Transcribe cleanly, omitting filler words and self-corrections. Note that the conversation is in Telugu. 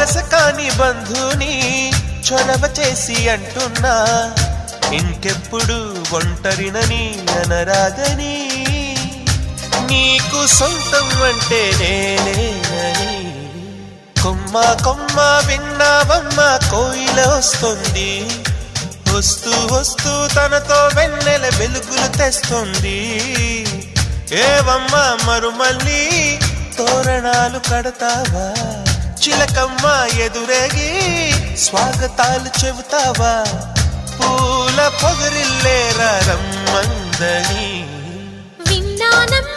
వరస కాని బంధుని చొరవ చేసి అంటున్నా ఇంకెప్పుడు ఒంటరినని అనరాదని నీకు సొంతం అంటే నేనేనని కొమ్మ కొమ్మ విన్నావమ్మ కోయిల వస్తుంది వస్తూ వస్తూ తనతో వెన్నెల వెలుగులు తెస్తుంది ఏవమ్మ మరుమల్లి తోరణాలు కడతావా చిలకమ్మ ఎదురేగి స్వాగతాలు చెబుతావా పూల పొగరిల్లేరా రమ్మందని విన్నానమ్మ